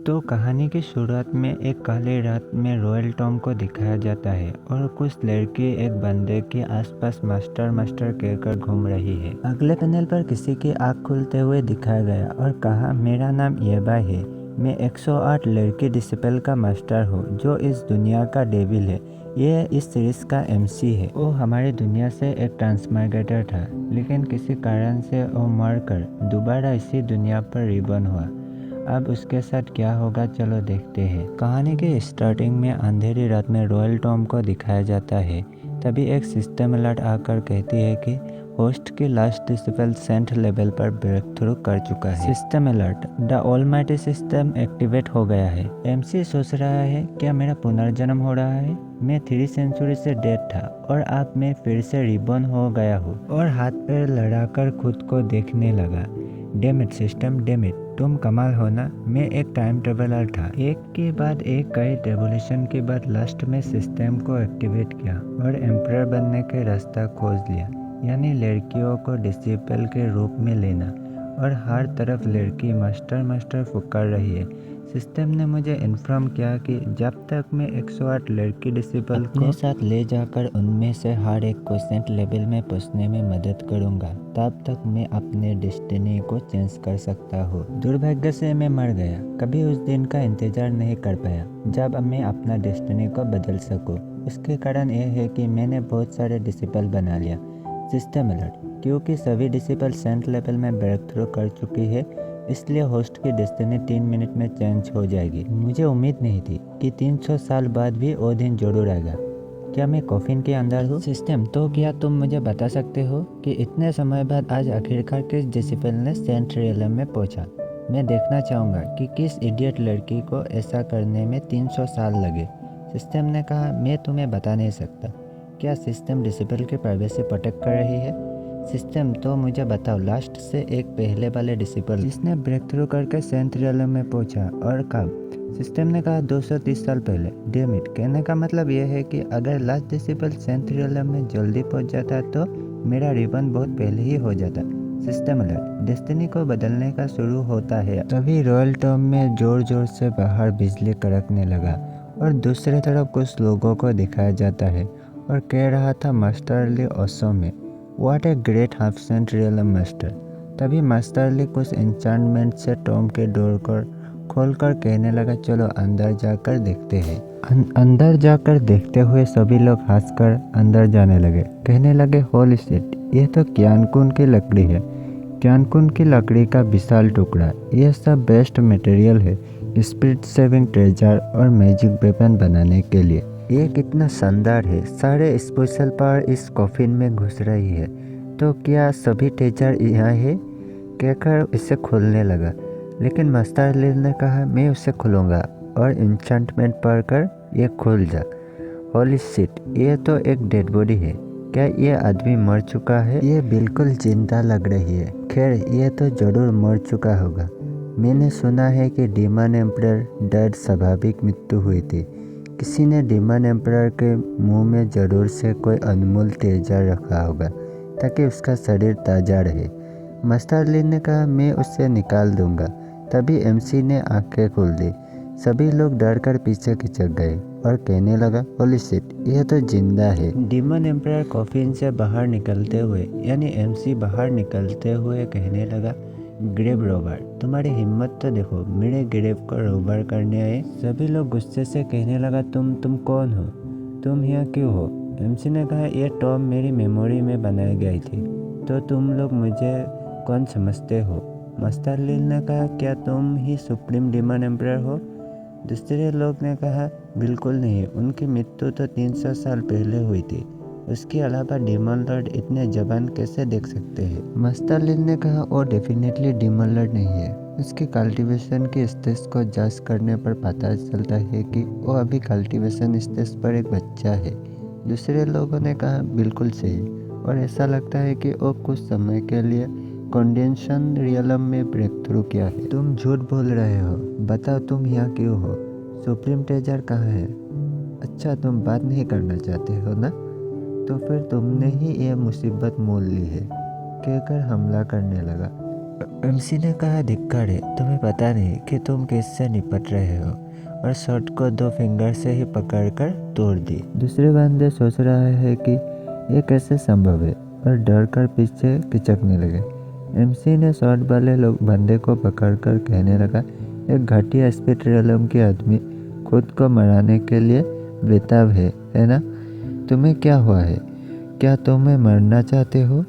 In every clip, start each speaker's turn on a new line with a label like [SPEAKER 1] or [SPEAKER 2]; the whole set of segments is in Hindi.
[SPEAKER 1] तो कहानी की शुरुआत में एक काली रात में रॉयल टॉम को दिखाया जाता है और कुछ लड़की एक बंदे के आसपास मास्टर मास्टर कहकर घूम रही है। अगले पैनल पर किसी की आँख खुलते हुए दिखाया गया और कहा, मेरा नाम येबा है, मैं 108 लड़की डिसिपल का मास्टर हूँ जो इस दुनिया का डेविल है। ये इस सीरीज का एमसी है। वो हमारी दुनिया से एक ट्रांसमाइग्रेटर था, लेकिन किसी कारण से वो मरकर दोबारा इसी दुनिया पर रिबॉर्न हुआ। अब उसके साथ क्या होगा, चलो देखते हैं। कहानी के स्टार्टिंग में अंधेरी रात में रॉयल टॉम को दिखाया जाता है। तभी एक सिस्टम अलर्ट आकर कहती है कि होस्ट की लास्ट डिसिपल सेंट लेवल पर ब्रेक थ्रू कर चुका है। System alert, the almighty system activate हो गया है। एमसी सोच रहा है, क्या मेरा पुनर्जन्म हो रहा है? मैं 3 सेंचुरी से डेड था और अब मैं फिर से रिबॉर्न हो गया हूँ। और हाथ पैर लड़ाकर खुद को देखने लगा। डेमिट सिस्टम, डेमिट, तुम कमाल हो ना। मैं एक टाइम ट्रेवलर था। एक के बाद एक कई रेवोल्यूशन के बाद लास्ट में सिस्टम को एक्टिवेट किया और एम्परर बनने के रास्ता खोज लिया, यानी लड़कियों को डिसिपल के रूप में लेना। और हर तरफ लड़की मास्टर मास्टर पुकार रही है। सिस्टम ने मुझे इन्फॉर्म किया कि जब तक मैं 108 लड़की डिसिपल को साथ ले जाकर उनमें से हर एक को सेंट लेवल में पहुंचने में मदद करूंगा, तब तक मैं अपने डेस्टिनी को चेंज कर सकता हूँ। दुर्भाग्य से मैं मर गया, कभी उस दिन का इंतजार नहीं कर पाया जब मैं अपना डेस्टिनी को बदल सकूँ। उसके कारण यह है कि मैंने बहुत सारे डिसिपल बना लिया। सिस्टम अलर्ट, क्योंकि सभी डिसिपल सेंट लेवल में ब्रेक थ्रू कर चुकी है, इसलिए होस्ट की डेस्टिनी 3 मिनट में चेंज हो जाएगी। मुझे उम्मीद नहीं थी कि 300 साल बाद भी वो दिन जरूर आएगा। क्या मैं कॉफिन के अंदर हूँ? सिस्टम, तो क्या तुम मुझे बता सकते हो कि इतने समय बाद आज आखिरकार किस डिसिपल ने सेंट रियलम में पहुंचा? मैं देखना चाहूँगा कि किस इडियट लड़की को ऐसा करने में 300 साल लगे। सिस्टम ने कहा, मैं तुम्हें बता नहीं सकता। क्या सिस्टम डिसिपल की प्राइवेसी प्रोटेक्ट कर रही है? सिस्टम, तो मुझे बताओ, लास्ट से एक पहले वाले डिसिपल जिसने ब्रेक थ्रू करके सेंट रियलम में पहुंचा, और कब? सिस्टम ने कहा, 230 साल पहले। डेमिट, कहने का मतलब यह है कि अगर लास्ट डिसिपल सेंट रियलम में जल्दी पहुंच जाता तो मेरा रिबन बहुत पहले ही हो जाता। सिस्टम अलर्ट, डेस्टिनी को बदलने का शुरू होता है। तभी रॉयल टॉम में जोर जोर से बाहर बिजली कड़कने लगा और दूसरी तरफ कुछ लोगों को दिखाया जाता है और कह रहा था, मास्टरली ऑसम में, what a great half saint realm master. तभी मास्टरली कुछ एन्चांटमेंट से टॉम के डोर को खोलकर कहने लगा, चलो अंदर जाकर देखते हैं। अंदर जाकर देखते हुए सभी लोग हंसकर अंदर जाने लगे। कहने लगे, होली शिट, यह तो क्यानकुन की लकड़ी है। क्यानकुन की लकड़ी का विशाल टुकड़ा। यह सब बेस्ट मटेरियल है स्पिरिट सेविंग ट्रेजर और मैजिक वेपन बनाने के लिए। ये कितना शानदार है। सारे स्पेशल पावर इस कॉफिन में घुस रही है। तो क्या सभी ट्रेजर यहाँ है? कहकर इसे खोलने लगा, लेकिन मास्टर लील ने कहा, मैं उसे खोलूँगा और इंचेंटमेंट पढ़कर ये खुल जा। होली शिट, ये तो एक डेड बॉडी है। क्या ये आदमी मर चुका है? ये बिल्कुल जिंदा लग रही है। खैर, ये तो जरूर मर चुका होगा। मैंने सुना है कि डीमन एम्परर डेड स्वाभाविक मृत्यु हुई थी। किसी ने डीमन एम्परर के मुंह में जरूर से कोई अनमोल ट्रेजर रखा होगा ताकि उसका शरीर ताज़ा रहे। मास्टर ली ने कहा, मैं उसे निकाल दूंगा। तभी एमसी ने आंखें खोल दी। सभी लोग डर कर पीछे खिसक गए और कहने लगा, होली शिट, यह तो जिंदा है। डीमन एम्परर कॉफिन से बाहर निकलते हुए, यानी एमसी बाहर निकलते हुए कहने लगा, ग्रेव रोबर, तुम्हारी हिम्मत तो देखो, मेरे ग्रेव को रोबर करने आए। सभी लोग गुस्से से कहने लगा, तुम कौन हो? तुम यहाँ क्यों हो? एमसी ने कहा, यह टॉम मेरी मेमोरी में बनाई गई थी, तो तुम लोग मुझे कौन समझते हो? मास्टर लील ने कहा, क्या तुम ही सुप्रीम डीमन एम्परर हो? दूसरे लोग ने कहा, बिल्कुल नहीं, उनकी मृत्यु तो 300 साल पहले हुई थी। उसके अलावा डीमन लॉर्ड इतने जवान कैसे देख सकते हैं? मास्टर लील ने कहा, वो डेफिनेटली डीमन लॉर्ड नहीं है। उसकी कल्टीवेशन के स्टेज को जांच करने पर पता चलता है कि वो अभी कल्टीवेशन स्टेज पर एक बच्चा है। दूसरे लोगों ने कहा, बिल्कुल सही, और ऐसा लगता है कि वो कुछ समय के लिए कंडेंशन रियलम में ब्रेक थ्रू किया है। तुम झूठ बोल रहे हो, बताओ तुम यहाँ क्यों हो? सुप्रीम ट्रेजर कहाँ है? अच्छा, तुम बात नहीं करना चाहते हो ना? तो फिर तुमने ही ये मुसीबत मोल ली है, कहकर हमला करने लगा। एमसी ने कहा, धिक्कार है, तुम्हें पता नहीं कि तुम किससे निपट रहे हो, और शर्ट को 2 फिंगर से ही पकड़कर तोड़ दी। दूसरे बंदे सोच रहा है कि ये कैसे संभव है और डर कर पीछे खिसकने लगे। एमसी ने शर्ट वाले लोग बंदे को पकड़कर कहने लगा, एक घटिया स्पीड रियलम के आदमी खुद को मराने के लिए बेताब है ना? तुम्हें क्या हुआ है? क्या तुम्हें मरना चाहते हो?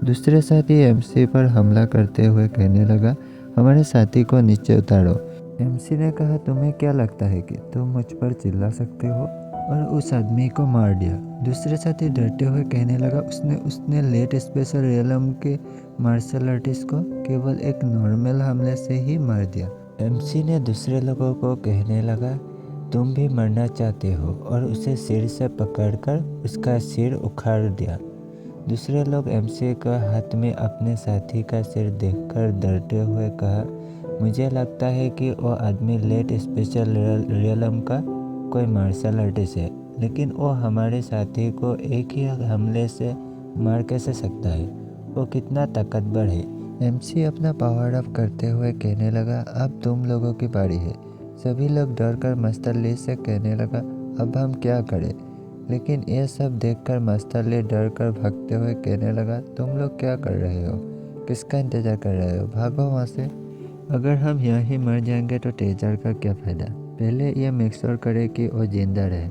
[SPEAKER 1] दूसरे साथी एमसी पर हमला करते हुए कहने लगा, हमारे साथी को नीचे उतारो। एमसी ने कहा, तुम्हें क्या लगता है कि तुम मुझ पर चिल्ला सकते हो? और उस आदमी को मार दिया। दूसरे साथी डरते हुए कहने लगा, उसने लेट स्पेशल रियलम के मार्शल आर्टिस्ट को केवल एक नॉर्मल हमले से ही मार दिया। एमसी ने दूसरे लोगों को कहने लगा, तुम भी मरना चाहते हो, और उसे सिर से पकड़कर उसका सिर उखाड़ दिया। दूसरे लोग एमसी के हाथ में अपने साथी का सिर देखकर डरते हुए कहा, मुझे लगता है कि वो आदमी लेट स्पेशल रियलम का कोई मार्शल आर्टिस्ट है, लेकिन वो हमारे साथी को एक ही हमले से मार कैसे सकता है? वो कितना ताकतवर है। एमसी अपना पावर अप करते हुए कहने लगा, अब तुम लोगों की बारी है। सभी लोग डर कर मास्टर ली से कहने लगा, अब हम क्या करें? लेकिन ये सब देखकर मास्टर ली डर कर भागते हुए कहने लगा, तुम लोग क्या कर रहे हो? किसका इंतजार कर रहे हो? भागो वहाँ से। अगर हम यहीं मर जाएंगे तो तेजर का क्या फ़ायदा? पहले ये मेक श्योर करें कि वो जिंदा रहे।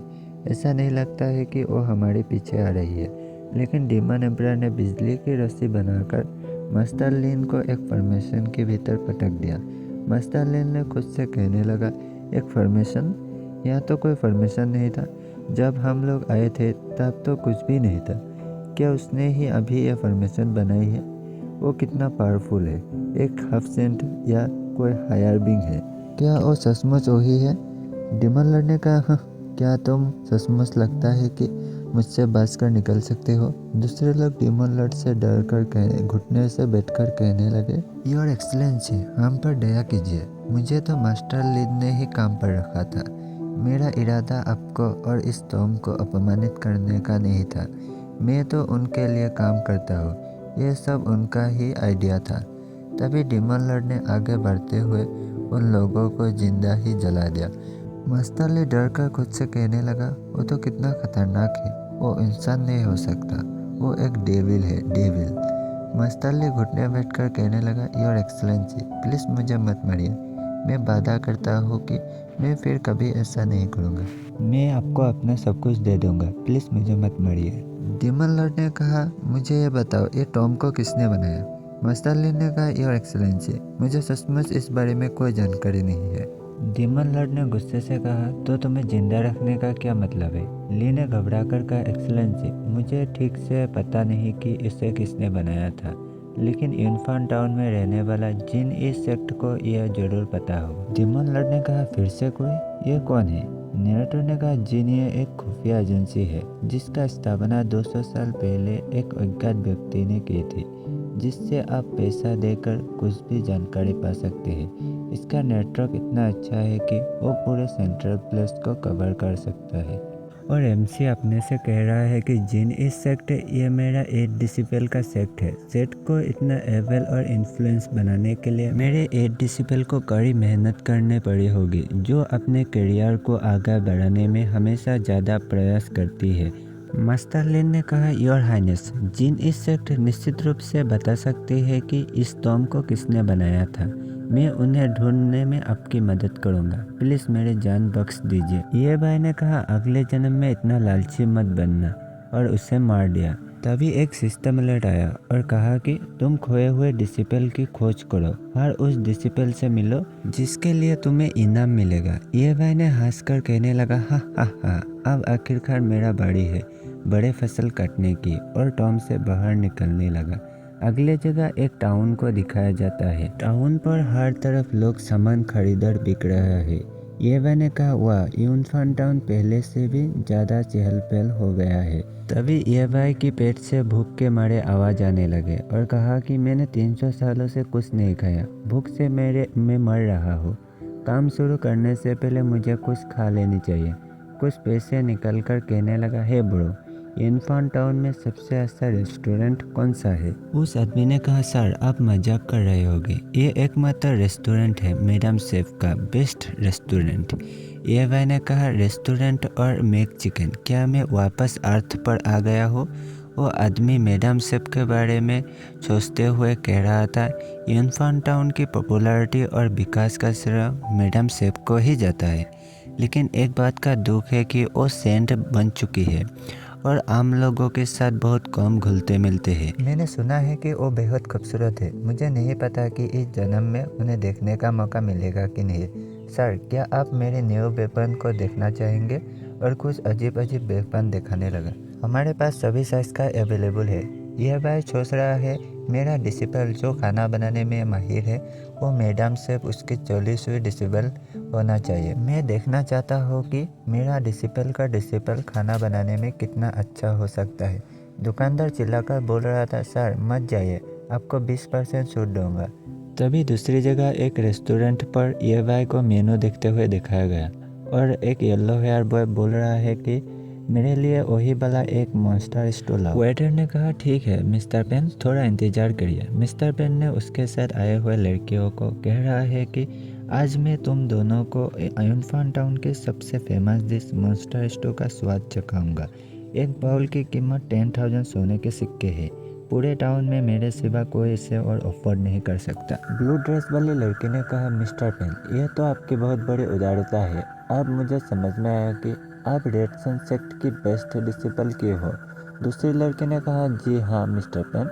[SPEAKER 1] ऐसा नहीं लगता है कि वो हमारे पीछे आ रही है। लेकिन डीमन एम्परर ने बिजली की रस्सी बनाकर मास्टर लिन को एक फॉर्मेशन के भीतर पटक दिया। मास्टर लिन ने खुद से कहने लगा, एक फॉर्मेशन? यहाँ तो कोई फॉर्मेशन नहीं था। जब हम लोग आए थे तब तो कुछ भी नहीं था। क्या उसने ही अभी यह फॉर्मेशन बनाई है? वो कितना पावरफुल है? एक हाफ सेंट या कोई हायर बिंग है? क्या वो सचमुच वही है? डीमन लॉर्ड ने कहा, हाँ, क्या तुम सचमुच लगता है कि मुझसे बच कर निकल सकते हो? दूसरे लोग डीमन लॉर्ड से डर कर घुटने से बैठकर कहने लगे, योर एक्सलेंसी, हम पर दया कीजिए। मुझे तो मास्टर लीड ने ही काम पर रखा था। मेरा इरादा आपको और इस टॉम को अपमानित करने का नहीं था। मैं तो उनके लिए काम करता हूँ। ये सब उनका ही आइडिया था। तभी डीमन लॉर्ड ने आगे बढ़ते हुए उन लोगों को जिंदा ही जला दिया। मास्टर ली डर कर खुद से कहने लगा, वो तो कितना खतरनाक है। वो इंसान नहीं हो सकता, वो एक डेविल है, डेविल। मास्टर ली घुटने बैठकर कहने लगा, योर एक्सलेंसी, प्लीज़ मुझे मत मारिए। मैं वादा करता हूँ कि मैं फिर कभी ऐसा नहीं करूँगा। मैं आपको अपना सब कुछ दे दूँगा, प्लीज़ मुझे मत मारिए। डीमन लॉर्ड ने कहा, मुझे ये बताओ, ये टॉम को किसने बनाया? मास्टर ली ने कहा, योर एक्सलेंसी, मुझे सचमुच इस बारे में कोई जानकारी नहीं है। डीमन लॉर्ड ने गुस्से से कहा, तो तुम्हें जिंदा रखने का क्या मतलब है? ली ने घबराकर कहा, एक्सलेंसी, मुझे ठीक से पता नहीं कि इसे किसने बनाया था, लेकिन इन्फान टाउन में रहने वाला जिन इस सेक्ट को यह जरूर पता होगा। डीमन लॉर्ड ने कहा, फिर से कोई? ये कौन है? नरेटर ने कहा, जिन ये एक खुफिया एजेंसी है जिसका स्थापना 200 साल पहले एक अज्ञात व्यक्ति ने की थी, जिससे आप पैसा देकर कुछ भी जानकारी पा सकते हैं। इसका नेटवर्क इतना अच्छा है कि वो पूरे सेंट्रल प्लेस को कवर कर सकता है। और एमसी अपने से कह रहा है कि जिन इस सेक्ट, ये मेरा 8 डिसिपल का सेक्ट है। सेक्ट को इतना एवल और इन्फ्लुएंस बनाने के लिए मेरे 8 डिसिपल को कड़ी मेहनत करने पड़ी होगी, जो अपने करियर को आगे बढ़ाने में हमेशा ज़्यादा प्रयास करती है। मास्टर लिन ने कहा, योर हाइनेस, जिन इस सेक्ट निश्चित रूप से बता सकती है कि इस टॉम को किसने बनाया था। मैं उन्हें ढूंढने में आपकी मदद करूंगा। प्लीज़ मेरी जान बख्श दीजिए। ये भाई ने कहा, अगले जन्म में इतना लालची मत बनना, और उसे मार दिया। तभी एक सिस्टम अलर्ट आया और कहा कि तुम खोए हुए डिसिपल की खोज करो और उस डिसिपल से मिलो जिसके लिए तुम्हें इनाम मिलेगा। ये भाई ने हंसकर कहने लगा, हा हा हा, अब आखिरकार मेरा बारी है बड़े फसल काटने की, और टॉम से बाहर निकलने लगा। अगले जगह एक टाउन को दिखाया जाता है। टाउन पर हर तरफ लोग सामान खरीदकर बिक रहा है। ये मैंने कहा, वाह, यूनफान टाउन पहले से भी ज़्यादा चहल पहल हो गया है। तभी ये भाई की पेट से भूख के मारे आवाज़ आने लगे और कहा कि मैंने 300 सालों से कुछ नहीं खाया, भूख से मैं मर रहा हूँ। काम शुरू करने से पहले मुझे कुछ खा लेनी चाहिए। कुछ पैसे निकल कर कहने लगा, हे ब्रो, इन्फॉन्ट टाउन में सबसे अच्छा रेस्टोरेंट कौन सा है? उस आदमी ने कहा, सर आप मजाक कर रहे होगे, ये एकमात्र रेस्टोरेंट है मैडम शेफ का, बेस्ट रेस्टोरेंट। ये भाई ने कहा, रेस्टोरेंट और मैक चिकन, क्या मैं वापस अर्थ पर आ गया हूँ? वो आदमी मैडम शेफ के बारे में सोचते हुए कह रहा था, इन्फॉन्ट टाउन की पॉपुलैरिटी और विकास का श्रेय मैडम शेफ को ही जाता है, लेकिन एक बात का दुख है कि वो सेंट बन चुकी है और आम लोगों के साथ बहुत कम घुलते मिलते हैं। मैंने सुना है कि वो बेहद खूबसूरत है, मुझे नहीं पता कि इस जन्म में उन्हें देखने का मौका मिलेगा कि नहीं। सर, क्या आप मेरे न्यू वेपन को देखना चाहेंगे? और कुछ अजीब अजीब वेपन दिखाने लगा। हमारे पास सभी साइज का अवेलेबल है। यह भाई सोच रहा है मेरा डिसिपल जो खाना बनाने में माहिर है वो मैडम शेफ उसकी 40वीं डिसिपल होना चाहिए। मैं देखना चाहता हूँ कि मेरा डिसिपल का डिसिपल खाना बनाने में कितना अच्छा हो सकता है। दुकानदार चिल्लाकर बोल रहा था, सर मत जाइए, आपको 20% छूट दूंगा। तभी दूसरी जगह एक रेस्टोरेंट पर ये भाई को मेनू देखते हुए दिखाया गया और एक येलो हेयर बॉय बोल रहा है कि मेरे लिए वही वाला एक मॉन्स्टर स्टोर लाओ। वेटर ने कहा, ठीक है मिस्टर पेन, थोड़ा इंतजार करिए। मिस्टर पेन ने उसके साथ आए हुए लड़कियों को कह रहा है कि आज मैं तुम दोनों को इन्फॉन्ट टाउन के सबसे फेमस डिश मॉन्स्टर स्टोर का स्वाद चखाऊंगा। एक बाउल की कीमत 10,000 सोने के सिक्के है। पूरे टाउन में मेरे सिवा कोई इसे और अफोर्ड नहीं कर सकता। ब्लू ड्रेस वाली लड़की ने कहा, मिस्टर पेन, यह तो आपकी बहुत बड़ी उदारता है। अब मुझे समझ में आया कि आप रेड सन सेक्ट की बेस्ट डिसिपल की हो। दूसरी लड़की ने कहा, जी हाँ मिस्टर पेन,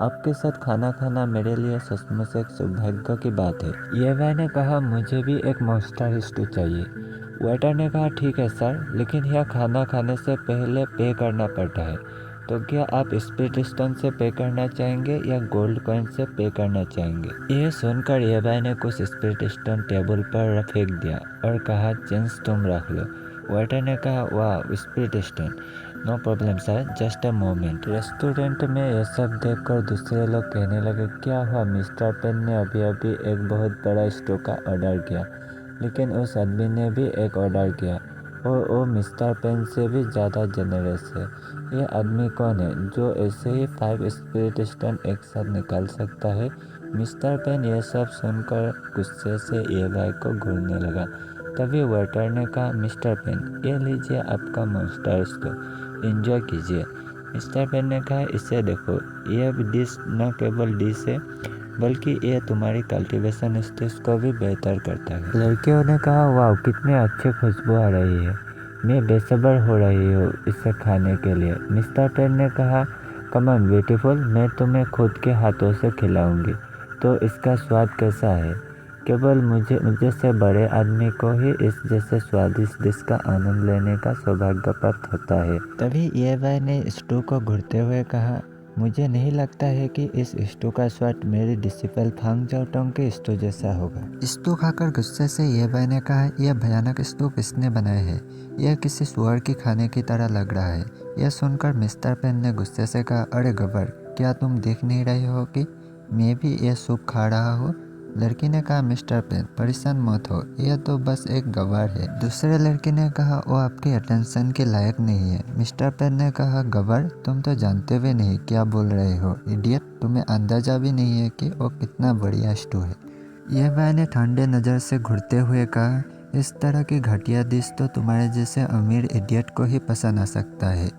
[SPEAKER 1] आपके साथ खाना खाना मेरे लिए सचमुच एक सौभाग्य की बात है। ये भाई ने कहा, मुझे भी एक मॉन्स्टर स्टू चाहिए। वेटर ने कहा, ठीक है सर, लेकिन यह खाना खाने से पहले पे करना पड़ता है। तो क्या आप स्पीड स्टोन से पे करना चाहेंगे या गोल्ड कॉइन से पे करना चाहेंगे? यह सुनकर ये भाई ने कुछ स्पीड स्टोन टेबल पर फेंक दिया और कहा, चेंज तुम रख लो। वेटर ने कहा, वाह speed stone, no problem sir, just a moment. Restaurant में यह सब देखकर दूसरे लोग कहने लगे, क्या हुआ, मिस्टर पेन ने अभी अभी एक बहुत बड़ा स्टोव का ऑर्डर किया, लेकिन उस आदमी ने भी एक ऑर्डर किया और वो मिस्टर पेन से भी ज़्यादा जनरस है। ये आदमी कौन है जो ऐसे ही 5 स्पीड स्टोन एक साथ निकाल सकता है? मिस्टर पेन यह सब सुनकर गुस्से से ये भाई को घूरने लगा। तभी वेटर ने कहा, मिस्टर पेन, ये लीजिए आपका मॉन्स्टर स्टोव, एंजॉय कीजिए। मिस्टर पेन ने कहा, इसे देखो, यह डिश न केवल डिश है बल्कि ये तुम्हारी कल्टीवेशन स्टेज को भी बेहतर करता है। लड़कियों ने कहा, वाह कितने अच्छे खुशबू आ रही है, मैं बेसब्र हो रही हूँ इसे खाने के लिए। मिस्टर पेन ने कहा, कम ऑन ब्यूटीफुल, मैं तुम्हें खुद के हाथों से खिलाऊंगी। तो इसका स्वाद कैसा है? केवल मुझे से बड़े आदमी को ही इस जैसे स्वादिष्ट डिश का आनंद लेने का सौभाग्य प्राप्त होता है। तभी ये भाई ने स्टू को घूरते हुए कहा, मुझे नहीं लगता है कि इस स्टू का स्वाद मेरी डिसिपल फांग जाओटोंग के स्टू जैसा होगा। स्टू खाकर गुस्से से ये भाई ने कहा, यह भयानक स्टू किसने बनाया है? यह किसी सुअर के खाने की तरह लग रहा है। यह सुनकर मिस्टर पेन ने गुस्से से कहा, अरे गबर, क्या तुम देख नहीं रहे हो कि मैं भी यह सूप खा रहा हूँ? लड़की ने कहा, मिस्टर पेन परेशान मत हो, यह तो बस एक गवार है। दूसरे लड़के ने कहा, वो आपके अटेंशन के लायक नहीं है। मिस्टर पेन ने कहा, गवार, तुम तो जानते भी नहीं क्या बोल रहे हो, इडियट, तुम्हें अंदाजा भी नहीं है कि वो कितना बढ़िया स्टू है। यह भाई ने ठंडे नज़र से घूरते हुए कहा, इस तरह की घटिया डिश तो तुम्हारे जैसे अमीर इडियट को ही पसंद आ सकता है।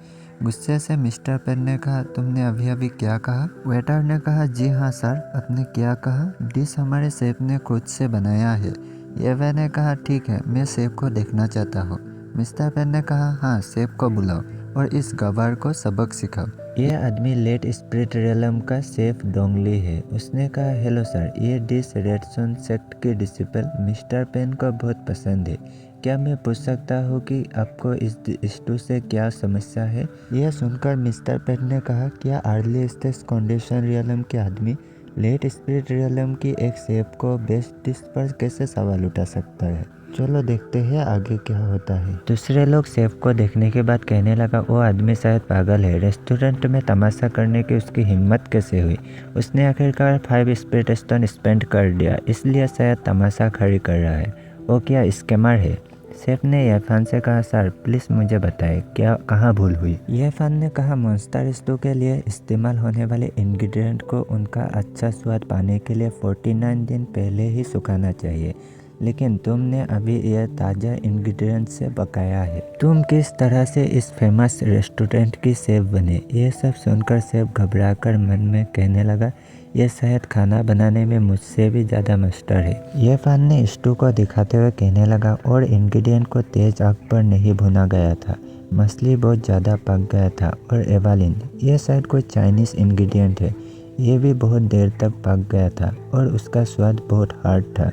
[SPEAKER 1] गुस्से से मिस्टर पेन ने कहा, तुमने अभी अभी क्या कहा? वेटर ने कहा, जी हाँ सर, आपने क्या कहा? डिश हमारे शेफ ने खुद से बनाया है। ये भाई ने कहा, ठीक है, मैं शेफ को देखना चाहता हूँ। मिस्टर पेन ने कहा, हाँ शेफ को बुलाओ और इस गवार को सबक सिखाओ। यह आदमी लेट स्पिरिट रियलम का शेफ डोंगली है। उसने कहा, हेलो सर, ये डिश रेड सन सेक्ट के डिसिपल मिस्टर पेन को बहुत पसंद है। क्या मैं पूछ सकता हूँ कि आपको इस स्टू से क्या समस्या है? यह सुनकर मिस्टर पेन ने कहा, क्या अर्ली स्टेज कंडीशन रियलम के आदमी लेट स्पिरिट रियलम की एक शेफ को बेस्ट डिश पर कैसे सवाल उठा सकता है? चलो देखते हैं आगे क्या होता है। दूसरे लोग शेफ को देखने के बाद कहने लगा, वो आदमी शायद पागल है, रेस्टोरेंट में तमाशा करने की उसकी हिम्मत कैसे हुई? उसने आखिरकार 5 स्पिरिट स्टोन स्पेंड कर दिया, इसलिए शायद तमाशा खड़ी कर रहा है। वो क्या स्कैमर है? शेफ ने इरफान से कहा, सर प्लीज मुझे बताएं क्या कहाँ भूल हुई। इरफान ने कहा, मॉन्स्टर स्टू के लिए इस्तेमाल होने वाले इंग्रेडिएंट को उनका अच्छा स्वाद पाने के लिए 49 दिन पहले ही सुखाना चाहिए, लेकिन तुमने अभी यह ताज़ा इंग्रेडिएंट से पकाया है। तुम किस तरह से इस फेमस रेस्टोरेंट की शेफ बने। यह सब सुनकर शेफ घबराकर मन में कहने लगा, यह शायद खाना बनाने में मुझसे भी ज़्यादा मास्टर है। इरफान ने स्टू को दिखाते हुए कहने लगा, और इंग्रेडिएंट को तेज आग पर नहीं भुना गया था, मछली बहुत ज़्यादा पक गया था। और एवालिन, यह शायद कोई चाइनीज़ इंग्रेडिएंट है, यह भी बहुत देर तक पक गया था और उसका स्वाद बहुत हार्ड था।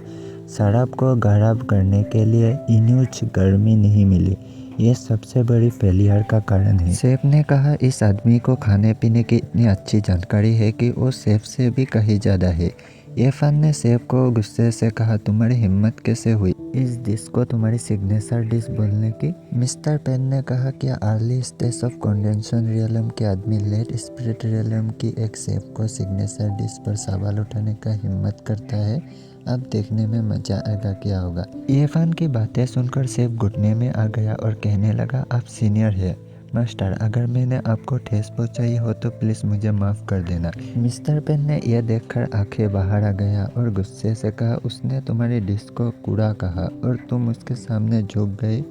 [SPEAKER 1] शराब को गाढ़ा करने के लिए इन्यूज गर्मी नहीं मिली, ये सबसे बड़ी फेलियर का कारण है। शेफ ने कहा, इस आदमी को खाने पीने की इतनी अच्छी जानकारी है कि वो शेफ से भी कहीं ज़्यादा है। इरफान ने शेफ को गुस्से से कहा, तुम्हारी हिम्मत कैसे हुई इस डिश को तुम्हारी सिग्नेचर डिश बोलने की। मिस्टर पेन ने कहा, क्या अर्ली स्टेज ऑफ कंडेंशन रियलम के आदमी लेट स्पिरिट रियलम की एक शेफ को सिग्नेचर डिश पर सवाल उठाने का हिम्मत करता है। अब देखने में मजा आएगा क्या होगा। इरफान की बातें सुनकर शेफ घुटने में आ गया और कहने लगा, आप सीनियर है मास्टर, अगर मैंने आपको ठेस पहुंचाई हो तो प्लीज़ मुझे माफ़ कर देना। मिस्टर पेन ने यह देखकर आंखें बाहर आ गया और गुस्से से कहा, उसने तुम्हारी डिश को कूड़ा कहा और तुम उसके सामने झुक गए,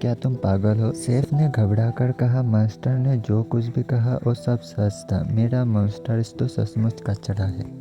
[SPEAKER 1] क्या तुम पागल हो। शेफ ने घबरा कर कहा, मास्टर ने जो कुछ भी कहा वो सब सच था, मेरा मॉन्स्टर तो सचमुच कचरा है।